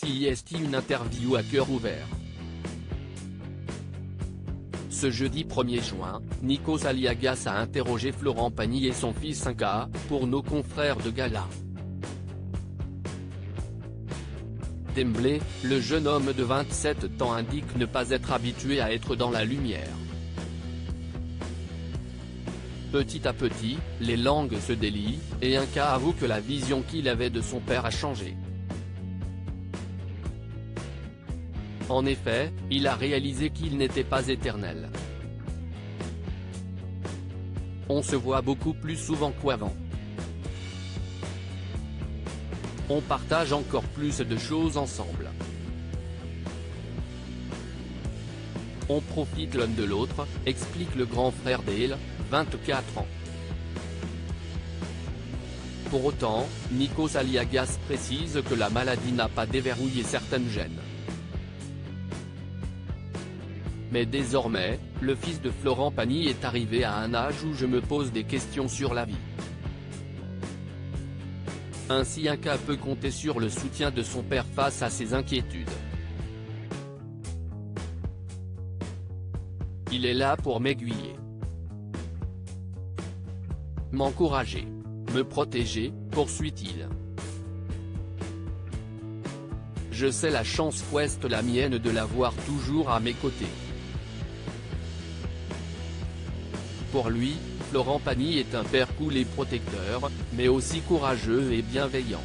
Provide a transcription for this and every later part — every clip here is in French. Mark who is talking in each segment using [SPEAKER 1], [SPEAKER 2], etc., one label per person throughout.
[SPEAKER 1] CIST une interview à cœur ouvert. Ce jeudi 1er juin, Nikos Aliagas a interrogé Florent Pagny et son fils Inca, pour nos confrères de Gala. D'emblée, le jeune homme de 27 ans indique ne pas être habitué à être dans la lumière. Petit à petit, les langues se délient, et Inca avoue que la vision qu'il avait de son père a changé. En effet, il a réalisé qu'il n'était pas éternel. On se voit beaucoup plus souvent qu'avant. On partage encore plus de choses ensemble. On profite l'un de l'autre, explique le grand frère Dale, 24 ans. Pour autant, Nikos Aliagas précise que la maladie n'a pas déverrouillé certaines gènes. Mais désormais, le fils de Florent Pagny est arrivé à un âge où je me pose des questions sur la vie. Ainsi Inca peut compter sur le soutien de son père face à ses inquiétudes. Il est là pour m'aiguiller, m'encourager, me protéger, poursuit-il. Je sais la chance qu'ouest la mienne de l'avoir toujours à mes côtés. Pour lui, Florent Pagny est un père cool et protecteur, mais aussi courageux et bienveillant.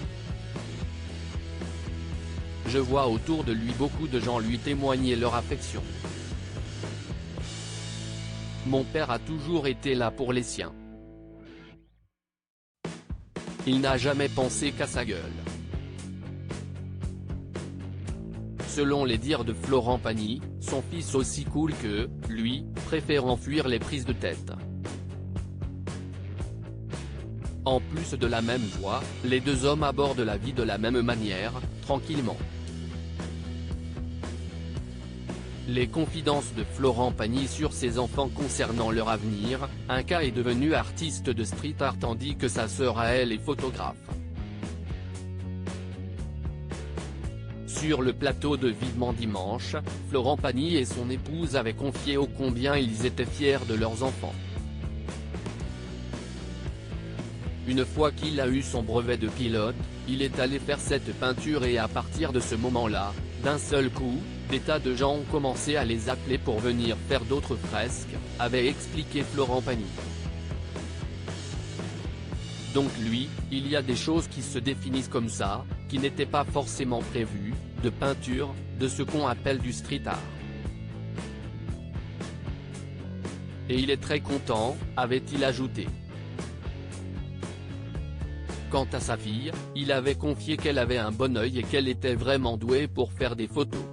[SPEAKER 1] Je vois autour de lui beaucoup de gens lui témoigner leur affection. Mon père a toujours été là pour les siens. Il n'a jamais pensé qu'à sa gueule. Selon les dires de Florent Pagny, son fils aussi cool que lui, préfère enfuir les prises de tête. En plus de la même voix, les deux hommes abordent la vie de la même manière, tranquillement. Les confidences de Florent Pagny sur ses enfants concernant leur avenir: Inca est devenu artiste de street art tandis que sa sœur à elle est photographe. Sur le plateau de Vivement Dimanche, Florent Pagny et son épouse avaient confié ô combien ils étaient fiers de leurs enfants. Une fois qu'il a eu son brevet de pilote, il est allé faire cette peinture et à partir de ce moment-là, d'un seul coup, des tas de gens ont commencé à les appeler pour venir faire d'autres fresques, avait expliqué Florent Pagny. Donc lui, il y a des choses qui se définissent comme ça, qui n'étaient pas forcément prévues, de peinture, de ce qu'on appelle du street art. Et il est très content, avait-il ajouté. Quant à sa fille, il avait confié qu'elle avait un bon œil et qu'elle était vraiment douée pour faire des photos.